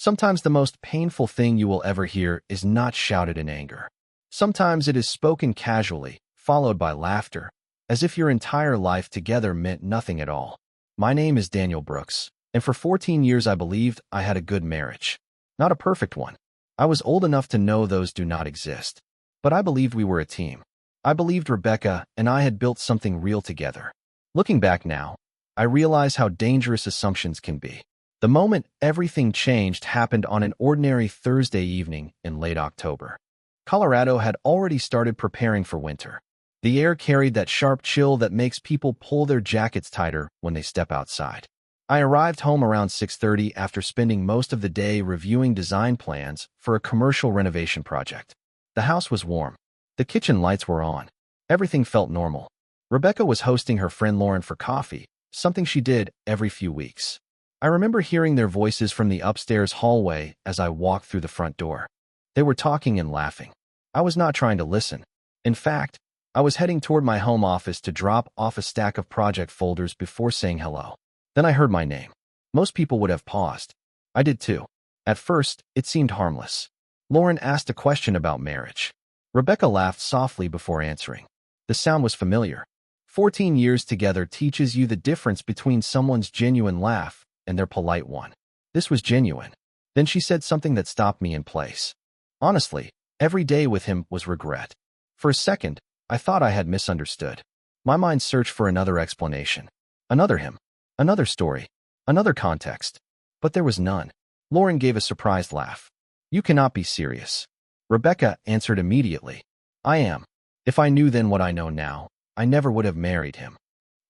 Sometimes the most painful thing you will ever hear is not shouted in anger. Sometimes it is spoken casually, followed by laughter, as if your entire life together meant nothing at all. My name is Daniel Brooks, and for 14 years I believed I had a good marriage. Not a perfect one. I was old enough to know those do not exist. But I believed we were a team. I believed Rebecca and I had built something real together. Looking back now, I realize how dangerous assumptions can be. The moment everything changed happened on an ordinary Thursday evening in late October. Colorado had already started preparing for winter. The air carried that sharp chill that makes people pull their jackets tighter when they step outside. I arrived home around 6:30 after spending most of the day reviewing design plans for a commercial renovation project. The house was warm. The kitchen lights were on. Everything felt normal. Rebecca was hosting her friend Lauren for coffee, something she did every few weeks. I remember hearing their voices from the upstairs hallway as I walked through the front door. They were talking and laughing. I was not trying to listen. In fact, I was heading toward my home office to drop off a stack of project folders before saying hello. Then I heard my name. Most people would have paused. I did too. At first, it seemed harmless. Lauren asked a question about marriage. Rebecca laughed softly before answering. The sound was familiar. 14 years together teaches you the difference between someone's genuine laugh and their polite one. This was genuine. Then she said something that stopped me in place. Honestly, every day with him was regret. For a second, I thought I had misunderstood. My mind searched for another explanation. Another him. Another story. Another context. But there was none. Lauren gave a surprised laugh. You cannot be serious. Rebecca answered immediately. I am. If I knew then what I know now, I never would have married him.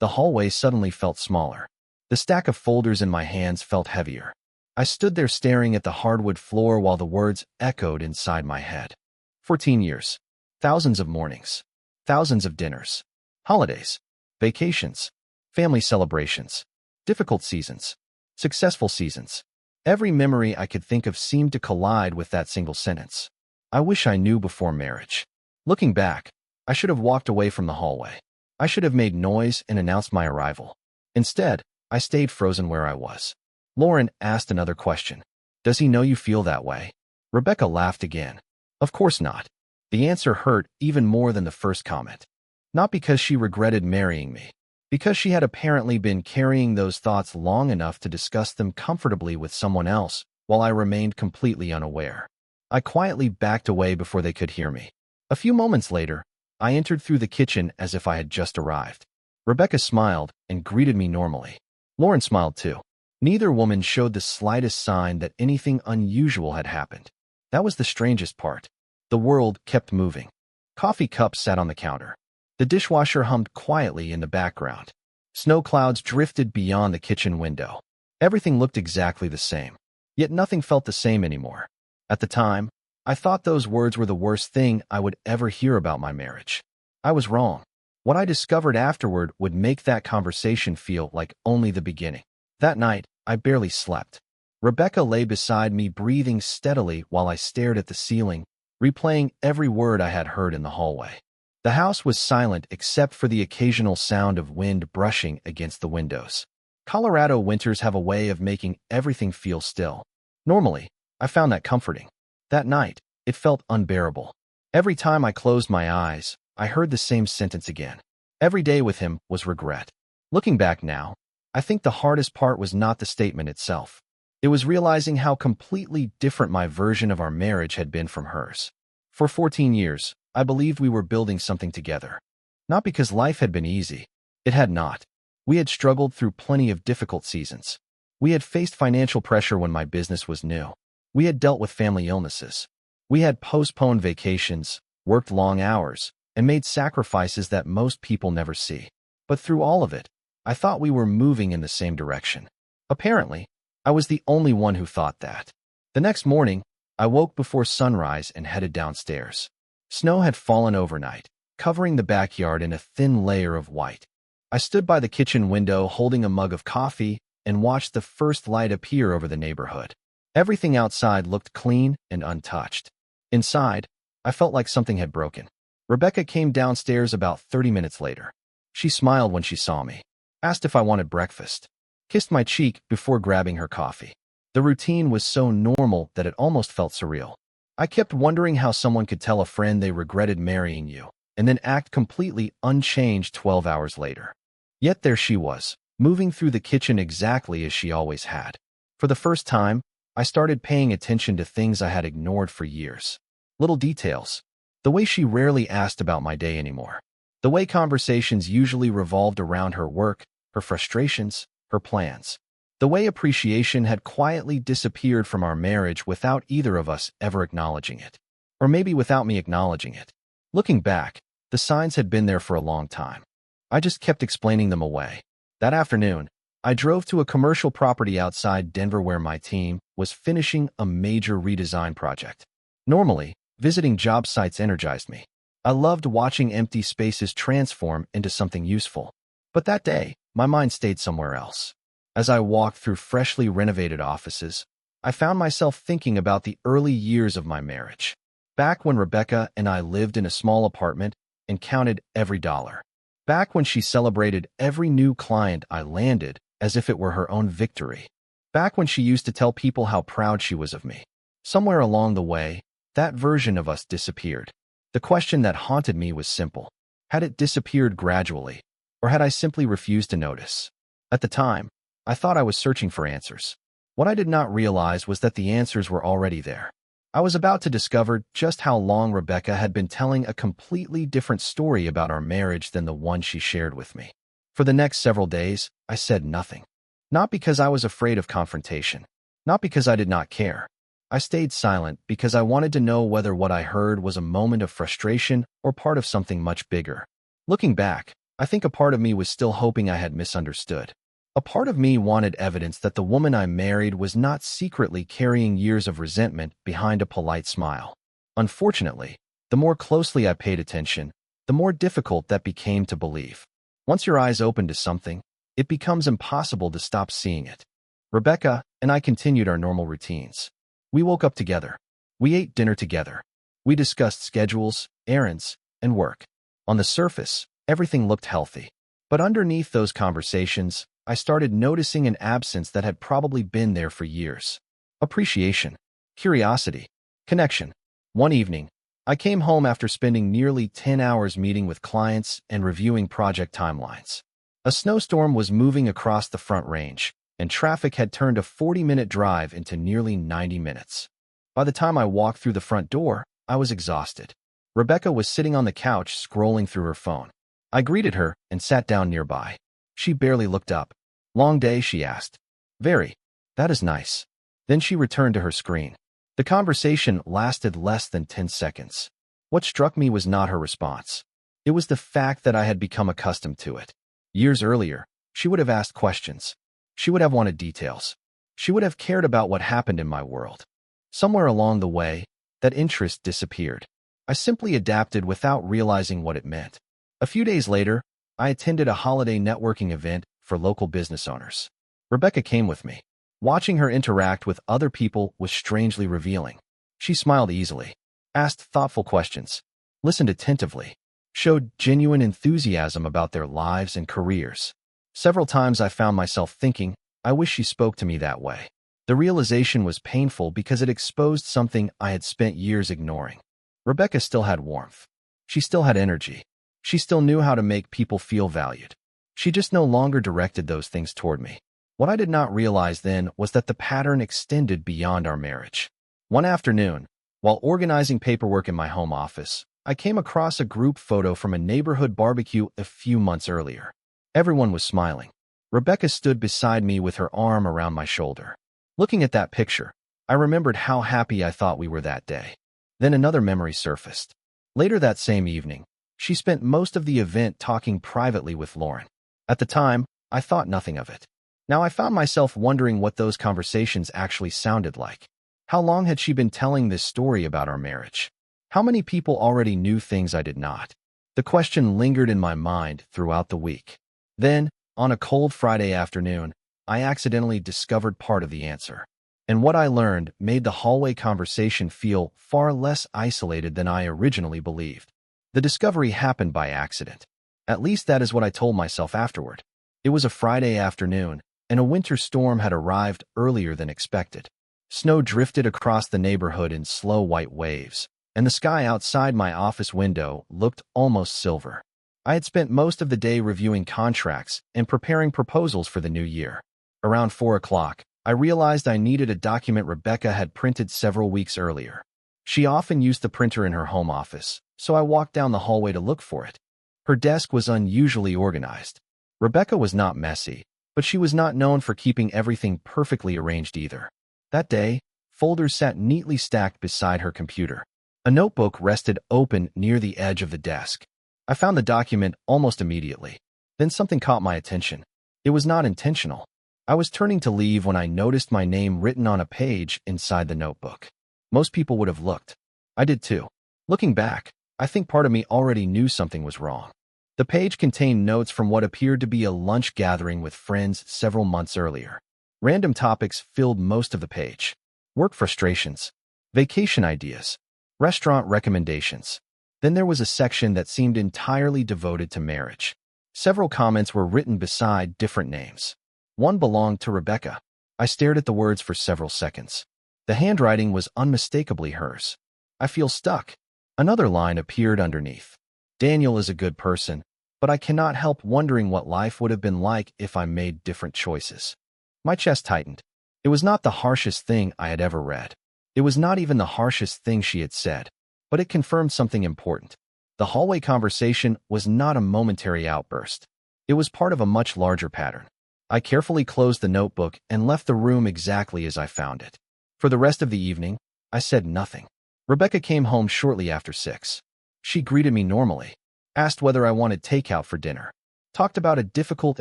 The hallway suddenly felt smaller. The stack of folders in my hands felt heavier. I stood there staring at the hardwood floor while the words echoed inside my head. 14 years. Thousands of mornings. Thousands of dinners. Holidays. Vacations. Family celebrations. Difficult seasons. Successful seasons. Every memory I could think of seemed to collide with that single sentence. I wish I knew before marriage. Looking back, I should have walked away from the hallway. I should have made noise and announced my arrival. Instead, I stayed frozen where I was. Lauren asked another question. Does he know you feel that way? Rebecca laughed again. Of course not. The answer hurt even more than the first comment. Not because she regretted marrying me. Because she had apparently been carrying those thoughts long enough to discuss them comfortably with someone else, while I remained completely unaware. I quietly backed away before they could hear me. A few moments later, I entered through the kitchen as if I had just arrived. Rebecca smiled and greeted me normally. Lauren smiled too. Neither woman showed the slightest sign that anything unusual had happened. That was the strangest part. The world kept moving. Coffee cups sat on the counter. The dishwasher hummed quietly in the background. Snow clouds drifted beyond the kitchen window. Everything looked exactly the same. Yet nothing felt the same anymore. At the time, I thought those words were the worst thing I would ever hear about my marriage. I was wrong. What I discovered afterward would make that conversation feel like only the beginning. That night, I barely slept. Rebecca lay beside me breathing steadily while I stared at the ceiling, replaying every word I had heard in the hallway. The house was silent except for the occasional sound of wind brushing against the windows. Colorado winters have a way of making everything feel still. Normally, I found that comforting. That night, it felt unbearable. Every time I closed my eyes, I heard the same sentence again. Every day with him was regret. Looking back now, I think the hardest part was not the statement itself. It was realizing how completely different my version of our marriage had been from hers. For 14 years, I believed we were building something together. Not because life had been easy. It had not. We had struggled through plenty of difficult seasons. We had faced financial pressure when my business was new. We had dealt with family illnesses. We had postponed vacations, worked long hours, and made sacrifices that most people never see. But through all of it, I thought we were moving in the same direction. Apparently, I was the only one who thought that. The next morning, I woke before sunrise and headed downstairs. Snow had fallen overnight, covering the backyard in a thin layer of white. I stood by the kitchen window holding a mug of coffee and watched the first light appear over the neighborhood. Everything outside looked clean and untouched. Inside, I felt like something had broken. Rebecca came downstairs about 30 minutes later. She smiled when she saw me, asked if I wanted breakfast, kissed my cheek before grabbing her coffee. The routine was so normal that it almost felt surreal. I kept wondering how someone could tell a friend they regretted marrying you, and then act completely unchanged 12 hours later. Yet there she was, moving through the kitchen exactly as she always had. For the first time, I started paying attention to things I had ignored for years. Little details. The way she rarely asked about my day anymore. The way conversations usually revolved around her work, her frustrations, her plans. The way appreciation had quietly disappeared from our marriage without either of us ever acknowledging it. Or maybe without me acknowledging it. Looking back, the signs had been there for a long time. I just kept explaining them away. That afternoon, I drove to a commercial property outside Denver where my team was finishing a major redesign project. Normally, visiting job sites energized me. I loved watching empty spaces transform into something useful. But that day, my mind stayed somewhere else. As I walked through freshly renovated offices, I found myself thinking about the early years of my marriage. Back when Rebecca and I lived in a small apartment and counted every dollar. Back when she celebrated every new client I landed as if it were her own victory. Back when she used to tell people how proud she was of me. Somewhere along the way, that version of us disappeared. The question that haunted me was simple. Had it disappeared gradually, or had I simply refused to notice? At the time, I thought I was searching for answers. What I did not realize was that the answers were already there. I was about to discover just how long Rebecca had been telling a completely different story about our marriage than the one she shared with me. For the next several days, I said nothing. Not because I was afraid of confrontation. Not because I did not care. I stayed silent because I wanted to know whether what I heard was a moment of frustration or part of something much bigger. Looking back, I think a part of me was still hoping I had misunderstood. A part of me wanted evidence that the woman I married was not secretly carrying years of resentment behind a polite smile. Unfortunately, the more closely I paid attention, the more difficult that became to believe. Once your eyes open to something, it becomes impossible to stop seeing it. Rebecca and I continued our normal routines. We woke up together. We ate dinner together. We discussed schedules, errands, and work. On the surface, everything looked healthy. But underneath those conversations, I started noticing an absence that had probably been there for years. Appreciation, curiosity, connection. One evening, I came home after spending nearly 10 hours meeting with clients and reviewing project timelines. A snowstorm was moving across the Front Range, and traffic had turned a 40-minute drive into nearly 90 minutes. By the time I walked through the front door, I was exhausted. Rebecca was sitting on the couch scrolling through her phone. I greeted her and sat down nearby. She barely looked up. "Long day?" she asked. "Very. That is nice." Then she returned to her screen. The conversation lasted less than 10 seconds. What struck me was not her response. It was the fact that I had become accustomed to it. Years earlier, she would have asked questions. She would have wanted details. She would have cared about what happened in my world. Somewhere along the way, that interest disappeared. I simply adapted without realizing what it meant. A few days later, I attended a holiday networking event for local business owners. Rebecca came with me. Watching her interact with other people was strangely revealing. She smiled easily, asked thoughtful questions, listened attentively, showed genuine enthusiasm about their lives and careers. Several times I found myself thinking, I wish she spoke to me that way. The realization was painful because it exposed something I had spent years ignoring. Rebecca still had warmth. She still had energy. She still knew how to make people feel valued. She just no longer directed those things toward me. What I did not realize then was that the pattern extended beyond our marriage. One afternoon, while organizing paperwork in my home office, I came across a group photo from a neighborhood barbecue a few months earlier. Everyone was smiling. Rebecca stood beside me with her arm around my shoulder. Looking at that picture, I remembered how happy I thought we were that day. Then another memory surfaced. Later that same evening, she spent most of the event talking privately with Lauren. At the time, I thought nothing of it. Now I found myself wondering what those conversations actually sounded like. How long had she been telling this story about our marriage? How many people already knew things I did not? The question lingered in my mind throughout the week. Then, on a cold Friday afternoon, I accidentally discovered part of the answer. And what I learned made the hallway conversation feel far less isolated than I originally believed. The discovery happened by accident. At least that is what I told myself afterward. It was a Friday afternoon, and a winter storm had arrived earlier than expected. Snow drifted across the neighborhood in slow white waves, and the sky outside my office window looked almost silver. I had spent most of the day reviewing contracts and preparing proposals for the new year. Around 4 o'clock, I realized I needed a document Rebecca had printed several weeks earlier. She often used the printer in her home office, so I walked down the hallway to look for it. Her desk was unusually organized. Rebecca was not messy, but she was not known for keeping everything perfectly arranged either. That day, folders sat neatly stacked beside her computer. A notebook rested open near the edge of the desk. I found the document almost immediately. Then something caught my attention. It was not intentional. I was turning to leave when I noticed my name written on a page inside the notebook. Most people would have looked. I did too. Looking back, I think part of me already knew something was wrong. The page contained notes from what appeared to be a lunch gathering with friends several months earlier. Random topics filled most of the page. Work frustrations, vacation ideas, restaurant recommendations. Then there was a section that seemed entirely devoted to marriage. Several comments were written beside different names. One belonged to Rebecca. I stared at the words for several seconds. The handwriting was unmistakably hers. I feel stuck. Another line appeared underneath. Daniel is a good person, but I cannot help wondering what life would have been like if I made different choices. My chest tightened. It was not the harshest thing I had ever read. It was not even the harshest thing she had said, but it confirmed something important. The hallway conversation was not a momentary outburst. It was part of a much larger pattern. I carefully closed the notebook and left the room exactly as I found it. For the rest of the evening, I said nothing. Rebecca came home shortly after 6. She greeted me normally, asked whether I wanted takeout for dinner, talked about a difficult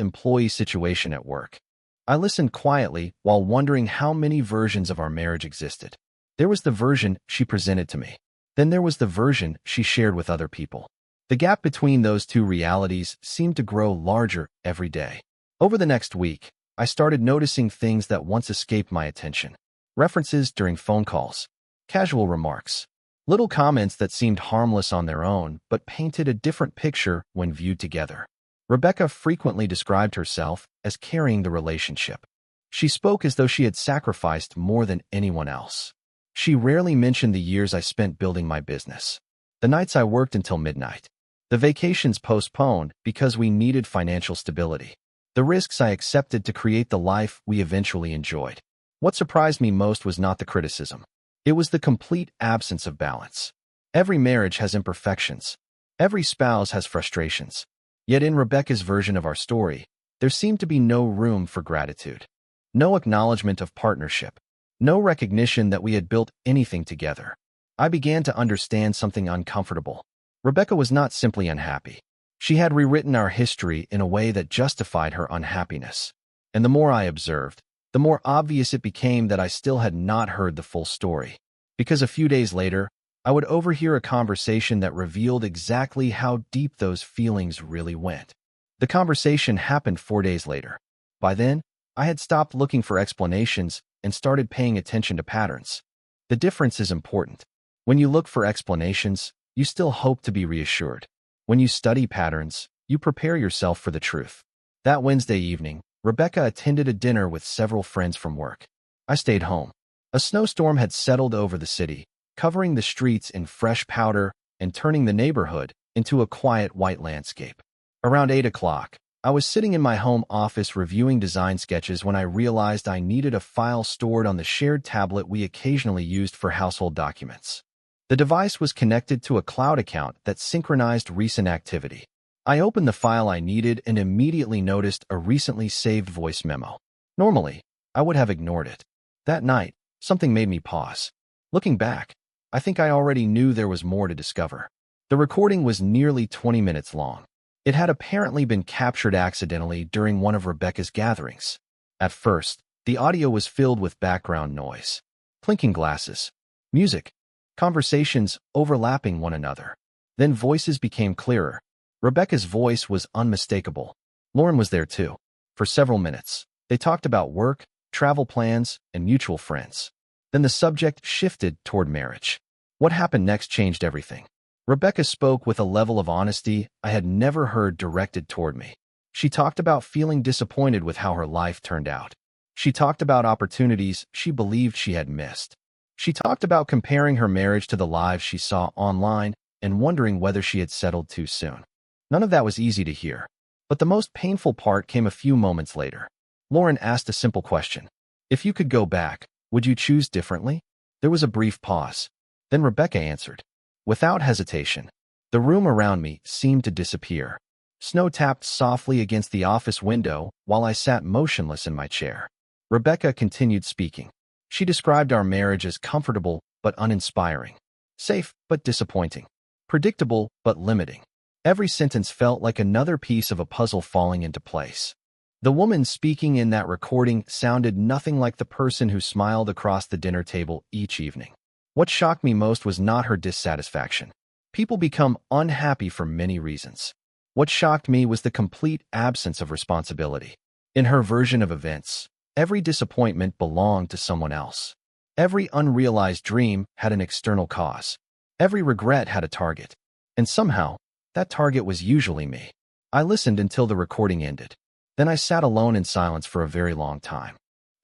employee situation at work. I listened quietly while wondering how many versions of our marriage existed. There was the version she presented to me. Then there was the version she shared with other people. The gap between those two realities seemed to grow larger every day. Over the next week, I started noticing things that once escaped my attention. References during phone calls, casual remarks, little comments that seemed harmless on their own but painted a different picture when viewed together. Rebecca frequently described herself as carrying the relationship. She spoke as though she had sacrificed more than anyone else. She rarely mentioned the years I spent building my business, the nights I worked until midnight, the vacations postponed because we needed financial stability, the risks I accepted to create the life we eventually enjoyed. What surprised me most was not the criticism. It was the complete absence of balance. Every marriage has imperfections. Every spouse has frustrations. Yet in Rebecca's version of our story, there seemed to be no room for gratitude. No acknowledgement of partnership. No recognition that we had built anything together. I began to understand something uncomfortable. Rebecca was not simply unhappy. She had rewritten our history in a way that justified her unhappiness. And the more I observed, the more obvious it became that I still had not heard the full story. Because a few days later, I would overhear a conversation that revealed exactly how deep those feelings really went. The conversation happened 4 days later. By then, I had stopped looking for explanations and started paying attention to patterns. The difference is important. When you look for explanations, you still hope to be reassured. When you study patterns, you prepare yourself for the truth. That Wednesday evening, Rebecca attended a dinner with several friends from work. I stayed home. A snowstorm had settled over the city, covering the streets in fresh powder and turning the neighborhood into a quiet white landscape. Around 8 o'clock, I was sitting in my home office reviewing design sketches when I realized I needed a file stored on the shared tablet we occasionally used for household documents. The device was connected to a cloud account that synchronized recent activity. I opened the file I needed and immediately noticed a recently saved voice memo. Normally, I would have ignored it. That night, something made me pause. Looking back, I think I already knew there was more to discover. The recording was nearly 20 minutes long. It had apparently been captured accidentally during one of Rebecca's gatherings. At first, the audio was filled with background noise, clinking glasses, music, conversations overlapping one another. Then voices became clearer. Rebecca's voice was unmistakable. Lauren was there too. For several minutes, they talked about work, travel plans, and mutual friends. Then the subject shifted toward marriage. What happened next changed everything. Rebecca spoke with a level of honesty I had never heard directed toward me. She talked about feeling disappointed with how her life turned out. She talked about opportunities she believed she had missed. She talked about comparing her marriage to the lives she saw online and wondering whether she had settled too soon. None of that was easy to hear. But the most painful part came a few moments later. Lauren asked a simple question. If you could go back, would you choose differently? There was a brief pause. Then Rebecca answered. Without hesitation. The room around me seemed to disappear. Snow tapped softly against the office window while I sat motionless in my chair. Rebecca continued speaking. She described our marriage as comfortable but uninspiring, safe but disappointing, predictable but limiting. Every sentence felt like another piece of a puzzle falling into place. The woman speaking in that recording sounded nothing like the person who smiled across the dinner table each evening. What shocked me most was not her dissatisfaction. People become unhappy for many reasons. What shocked me was the complete absence of responsibility. In her version of events, every disappointment belonged to someone else. Every unrealized dream had an external cause. Every regret had a target. And somehow, that target was usually me. I listened until the recording ended. Then I sat alone in silence for a very long time.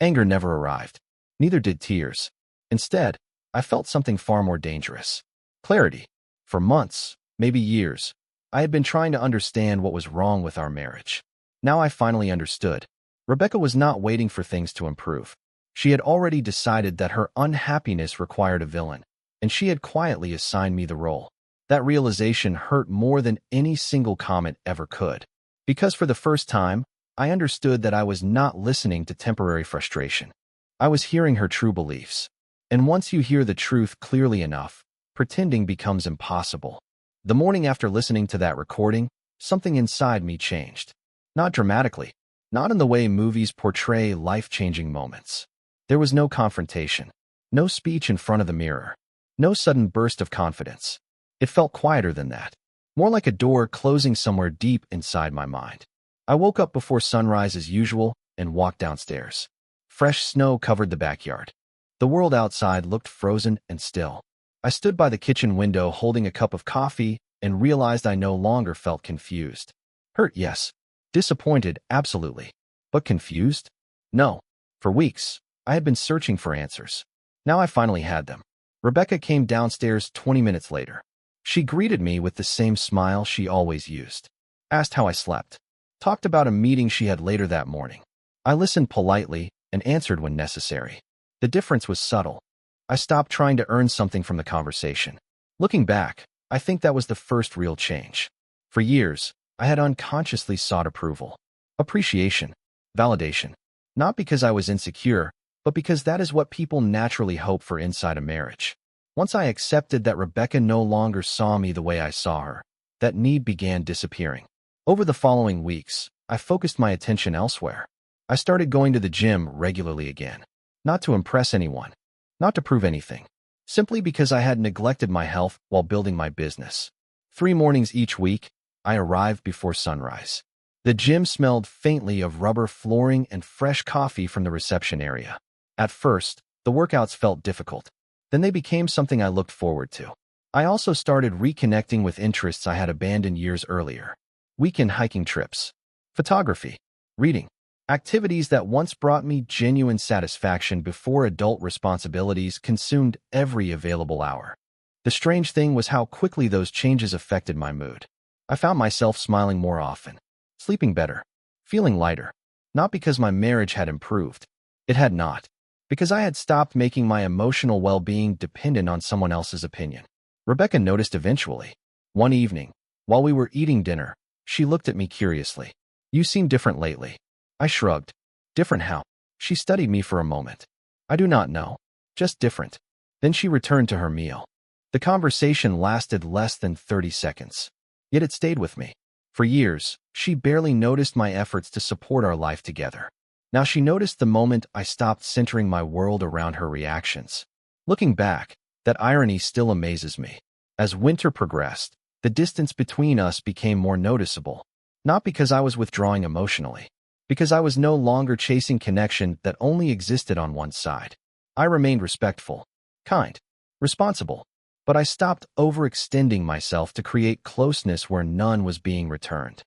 Anger never arrived. Neither did tears. Instead, I felt something far more dangerous. Clarity. For months, maybe years, I had been trying to understand what was wrong with our marriage. Now I finally understood. Rebecca was not waiting for things to improve. She had already decided that her unhappiness required a villain, and she had quietly assigned me the role. That realization hurt more than any single comment ever could. Because for the first time, I understood that I was not listening to temporary frustration. I was hearing her true beliefs. And once you hear the truth clearly enough, pretending becomes impossible. The morning after listening to that recording, something inside me changed. Not dramatically, not in the way movies portray life-changing moments. There was no confrontation, no speech in front of the mirror, no sudden burst of confidence. It felt quieter than that, more like a door closing somewhere deep inside my mind. I woke up before sunrise as usual and walked downstairs. Fresh snow covered the backyard. The world outside looked frozen and still. I stood by the kitchen window holding a cup of coffee and realized I no longer felt confused. Hurt, yes. Disappointed, absolutely. But confused? No. For weeks, I had been searching for answers. Now I finally had them. Rebecca came downstairs 20 minutes later. She greeted me with the same smile she always used. Asked how I slept. Talked about a meeting she had later that morning. I listened politely and answered when necessary. The difference was subtle. I stopped trying to earn something from the conversation. Looking back, I think that was the first real change. For years, I had unconsciously sought approval, appreciation, validation. Not because I was insecure, but because that is what people naturally hope for inside a marriage. Once I accepted that Rebecca no longer saw me the way I saw her, that need began disappearing. Over the following weeks, I focused my attention elsewhere. I started going to the gym regularly again. Not to impress anyone. Not to prove anything. Simply because I had neglected my health while building my business. 3 mornings each week, I arrived before sunrise. The gym smelled faintly of rubber flooring and fresh coffee from the reception area. At first, the workouts felt difficult. Then they became something I looked forward to. I also started reconnecting with interests I had abandoned years earlier. Weekend hiking trips, photography, reading, activities that once brought me genuine satisfaction before adult responsibilities consumed every available hour. The strange thing was how quickly those changes affected my mood. I found myself smiling more often, sleeping better, feeling lighter. Not because my marriage had improved. It had not. Because I had stopped making my emotional well-being dependent on someone else's opinion. Rebecca noticed eventually. One evening, while we were eating dinner, she looked at me curiously. "You seem different lately." I shrugged. "Different how?" She studied me for a moment. "I do not know. Just different." Then she returned to her meal. The conversation lasted less than 30 seconds. Yet it stayed with me. For years, she barely noticed my efforts to support our life together. Now she noticed the moment I stopped centering my world around her reactions. Looking back, that irony still amazes me. As winter progressed, the distance between us became more noticeable. Not because I was withdrawing emotionally. Because I was no longer chasing connection that only existed on one side. I remained respectful, kind, responsible, but I stopped overextending myself to create closeness where none was being returned.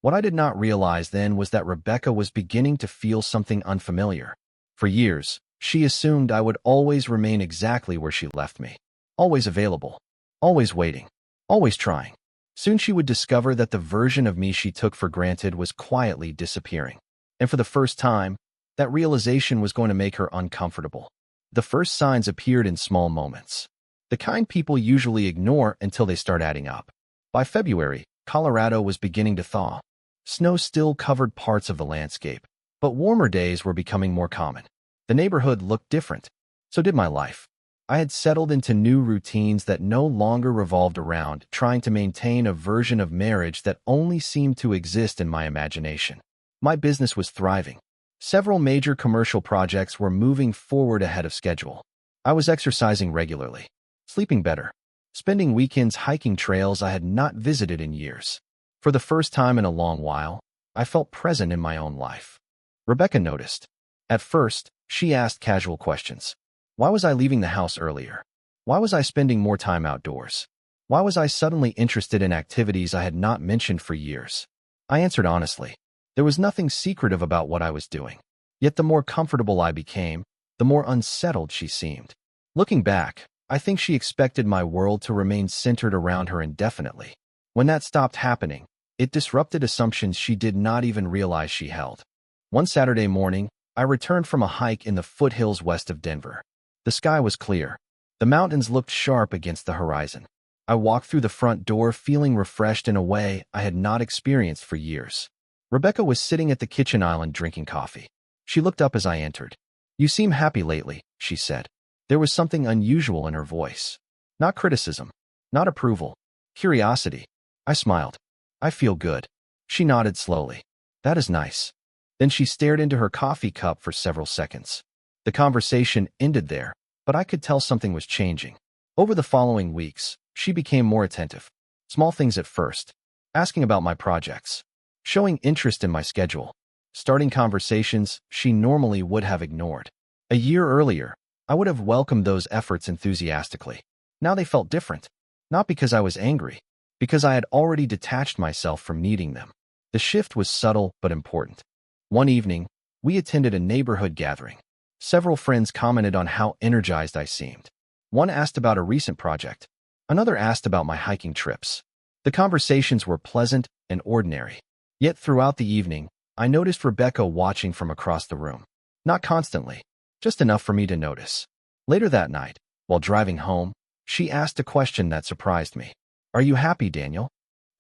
What I did not realize then was that Rebecca was beginning to feel something unfamiliar. For years, she assumed I would always remain exactly where she left me. Always available. Always waiting. Always trying. Soon she would discover that the version of me she took for granted was quietly disappearing. And for the first time, that realization was going to make her uncomfortable. The first signs appeared in small moments. The kind people usually ignore until they start adding up. By February, Colorado was beginning to thaw. Snow still covered parts of the landscape, but warmer days were becoming more common. The neighborhood looked different. So did my life. I had settled into new routines that no longer revolved around trying to maintain a version of marriage that only seemed to exist in my imagination. My business was thriving. Several major commercial projects were moving forward ahead of schedule. I was exercising regularly, sleeping better, spending weekends hiking trails I had not visited in years. For the first time in a long while, I felt present in my own life. Rebecca noticed. At first, she asked casual questions. Why was I leaving the house earlier? Why was I spending more time outdoors? Why was I suddenly interested in activities I had not mentioned for years? I answered honestly. There was nothing secretive about what I was doing. Yet the more comfortable I became, the more unsettled she seemed. Looking back, I think she expected my world to remain centered around her indefinitely. When that stopped happening, it disrupted assumptions she did not even realize she held. One Saturday morning, I returned from a hike in the foothills west of Denver. The sky was clear. The mountains looked sharp against the horizon. I walked through the front door feeling refreshed in a way I had not experienced for years. Rebecca was sitting at the kitchen island drinking coffee. She looked up as I entered. "You seem happy lately," she said. There was something unusual in her voice. Not criticism, not approval, curiosity. I smiled. "I feel good." She nodded slowly. "That is nice." Then she stared into her coffee cup for several seconds. The conversation ended there, but I could tell something was changing. Over the following weeks, she became more attentive. Small things at first. Asking about my projects. Showing interest in my schedule. Starting conversations she normally would have ignored. A year earlier, I would have welcomed those efforts enthusiastically. Now they felt different. Not because I was angry, because I had already detached myself from needing them. The shift was subtle but important. One evening, we attended a neighborhood gathering. Several friends commented on how energized I seemed. One asked about a recent project. Another asked about my hiking trips. The conversations were pleasant and ordinary. Yet throughout the evening, I noticed Rebecca watching from across the room. Not constantly, just enough for me to notice. Later that night, while driving home, she asked a question that surprised me. "Are you happy, Daniel?"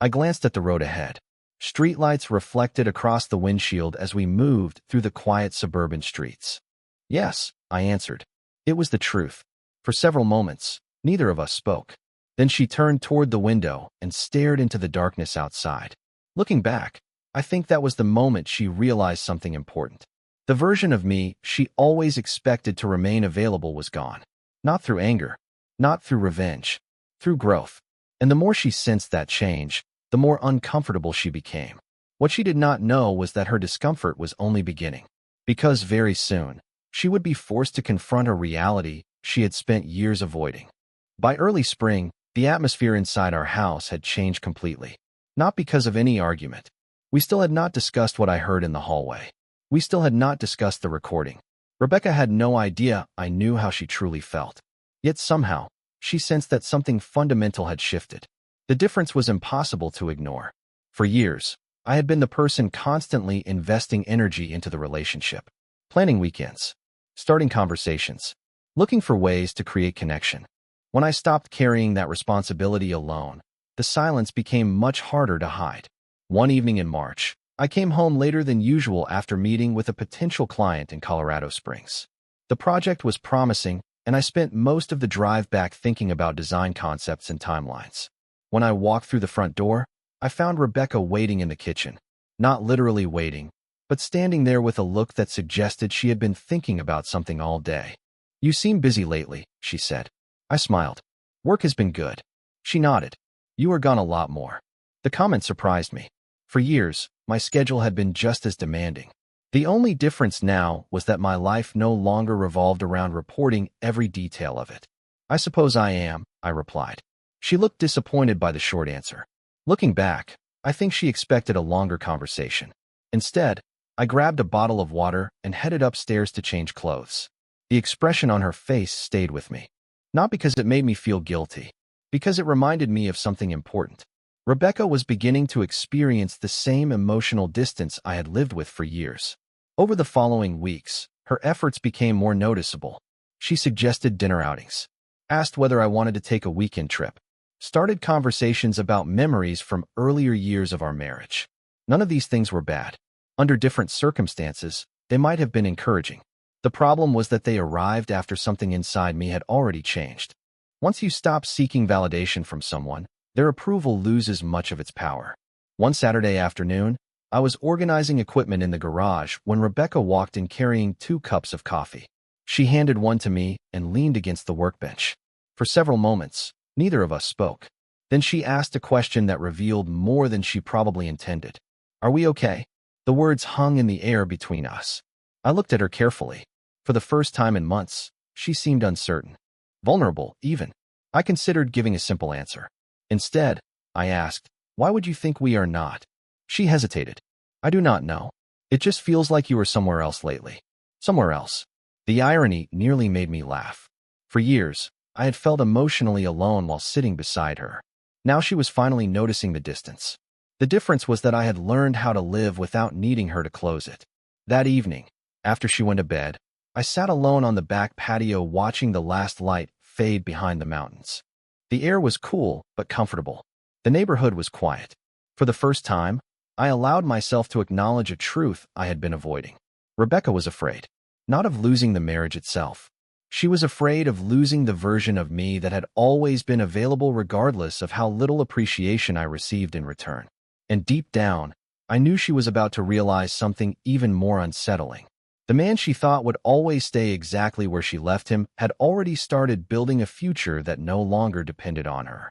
I glanced at the road ahead. Streetlights reflected across the windshield as we moved through the quiet suburban streets. "Yes," I answered. It was the truth. For several moments, neither of us spoke. Then she turned toward the window and stared into the darkness outside. Looking back, I think that was the moment she realized something important. The version of me she always expected to remain available was gone. Not through anger, not through revenge, through growth. And the more she sensed that change, the more uncomfortable she became. What she did not know was that her discomfort was only beginning. Because very soon, she would be forced to confront a reality she had spent years avoiding. By early spring, the atmosphere inside our house had changed completely. Not because of any argument. We still had not discussed what I heard in the hallway. We still had not discussed the recording. Rebecca had no idea I knew how she truly felt. Yet somehow, she sensed that something fundamental had shifted. The difference was impossible to ignore. For years, I had been the person constantly investing energy into the relationship. Planning weekends. Starting conversations. Looking for ways to create connection. When I stopped carrying that responsibility alone, the silence became much harder to hide. One evening in March, I came home later than usual after meeting with a potential client in Colorado Springs. The project was promising, and I spent most of the drive back thinking about design concepts and timelines. When I walked through the front door, I found Rebecca waiting in the kitchen. Not literally waiting, but standing there with a look that suggested she had been thinking about something all day. "You seem busy lately," she said. I smiled. "Work has been good." She nodded. "You are gone a lot more." The comment surprised me. For years, my schedule had been just as demanding. The only difference now was that my life no longer revolved around reporting every detail of it. "I suppose I am," I replied. She looked disappointed by the short answer. Looking back, I think she expected a longer conversation. Instead, I grabbed a bottle of water and headed upstairs to change clothes. The expression on her face stayed with me. Not because it made me feel guilty, because it reminded me of something important. Rebecca was beginning to experience the same emotional distance I had lived with for years. Over the following weeks, her efforts became more noticeable. She suggested dinner outings, asked whether I wanted to take a weekend trip, started conversations about memories from earlier years of our marriage. None of these things were bad. Under different circumstances, they might have been encouraging. The problem was that they arrived after something inside me had already changed. Once you stop seeking validation from someone, their approval loses much of its power. One Saturday afternoon, I was organizing equipment in the garage when Rebecca walked in carrying 2 cups of coffee. She handed one to me and leaned against the workbench. For several moments, neither of us spoke. Then she asked a question that revealed more than she probably intended. "Are we okay?" The words hung in the air between us. I looked at her carefully. For the first time in months, she seemed uncertain. Vulnerable, even. I considered giving a simple answer. Instead, I asked, "Why would you think we are not?" She hesitated. "I do not know. It just feels like you were somewhere else lately." Somewhere else. The irony nearly made me laugh. For years, I had felt emotionally alone while sitting beside her. Now she was finally noticing the distance. The difference was that I had learned how to live without needing her to close it. That evening, after she went to bed, I sat alone on the back patio watching the last light fade behind the mountains. The air was cool but comfortable. The neighborhood was quiet. For the first time, I allowed myself to acknowledge a truth I had been avoiding. Rebecca was afraid, not of losing the marriage itself. She was afraid of losing the version of me that had always been available regardless of how little appreciation I received in return. And deep down, I knew she was about to realize something even more unsettling. The man she thought would always stay exactly where she left him had already started building a future that no longer depended on her.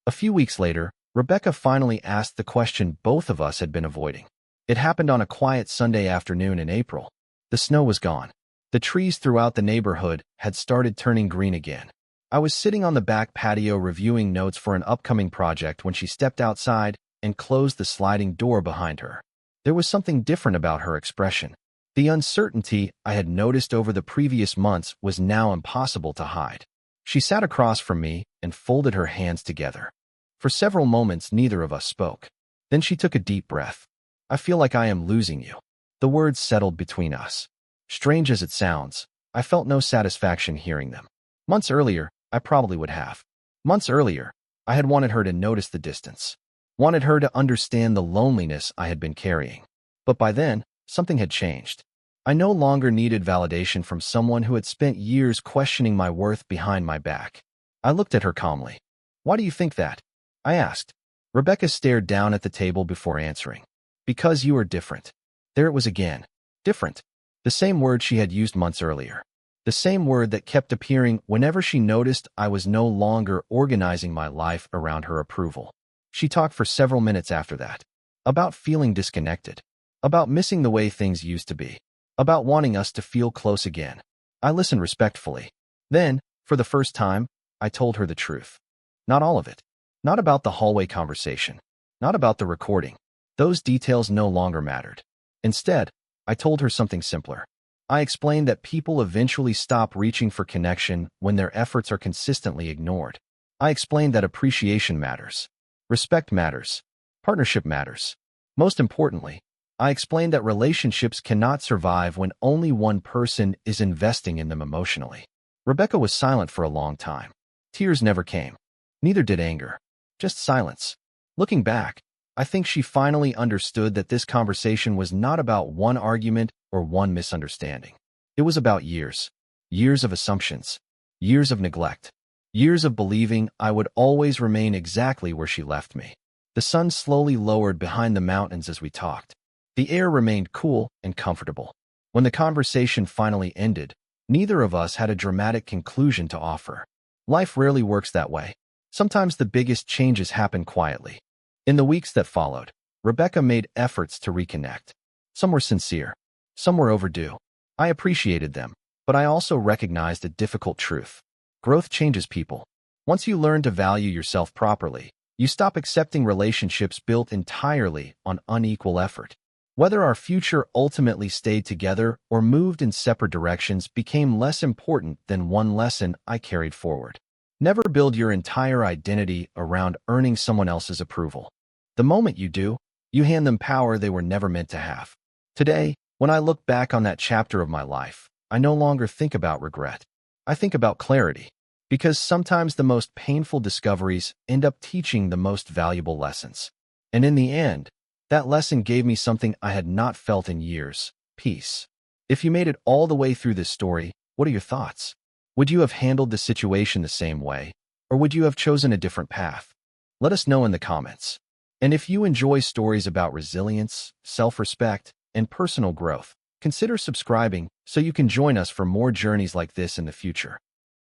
A few weeks later, Rebecca finally asked the question both of us had been avoiding. It happened on a quiet Sunday afternoon in April. The snow was gone. The trees throughout the neighborhood had started turning green again. I was sitting on the back patio reviewing notes for an upcoming project when she stepped outside and closed the sliding door behind her. There was something different about her expression. The uncertainty I had noticed over the previous months was now impossible to hide. She sat across from me and folded her hands together. For several moments, neither of us spoke. Then she took a deep breath. "I feel like I am losing you." The words settled between us. Strange as it sounds, I felt no satisfaction hearing them. Months earlier, I probably would have. Months earlier, I had wanted her to notice the distance. Wanted her to understand the loneliness I had been carrying. But by then, something had changed. I no longer needed validation from someone who had spent years questioning my worth behind my back. I looked at her calmly. "Why do you think that?" I asked. Rebecca stared down at the table before answering. "Because you are different." There it was again. Different. The same word she had used months earlier. The same word that kept appearing whenever she noticed I was no longer organizing my life around her approval. She talked for several minutes after that. About feeling disconnected. About missing the way things used to be. About wanting us to feel close again. I listened respectfully. Then, for the first time, I told her the truth. Not all of it. Not about the hallway conversation. Not about the recording. Those details no longer mattered. Instead, I told her something simpler. I explained that people eventually stop reaching for connection when their efforts are consistently ignored. I explained that appreciation matters. Respect matters. Partnership matters. Most importantly, I explained that relationships cannot survive when only one person is investing in them emotionally. Rebecca was silent for a long time. Tears never came. Neither did anger. Just silence. Looking back, I think she finally understood that this conversation was not about one argument or one misunderstanding. It was about years. Years of assumptions. Years of neglect. Years of believing I would always remain exactly where she left me. The sun slowly lowered behind the mountains as we talked. The air remained cool and comfortable. When the conversation finally ended, neither of us had a dramatic conclusion to offer. Life rarely works that way. Sometimes the biggest changes happen quietly. In the weeks that followed, Rebecca made efforts to reconnect. Some were sincere. Some were overdue. I appreciated them, but I also recognized a difficult truth. Growth changes people. Once you learn to value yourself properly, You stop accepting relationships built entirely on unequal effort. Whether our future ultimately stayed together or moved in separate directions became less important than one lesson I carried forward. Never build your entire identity around earning someone else's approval. The moment you do, you hand them power they were never meant to have. Today, when I look back on that chapter of my life, I no longer think about regret. I think about clarity. Because sometimes the most painful discoveries end up teaching the most valuable lessons. And in the end, that lesson gave me something I had not felt in years: peace. If you made it all the way through this story, what are your thoughts? Would you have handled the situation the same way, or would you have chosen a different path? Let us know in the comments. And if you enjoy stories about resilience, self-respect, and personal growth, consider subscribing so you can join us for more journeys like this in the future.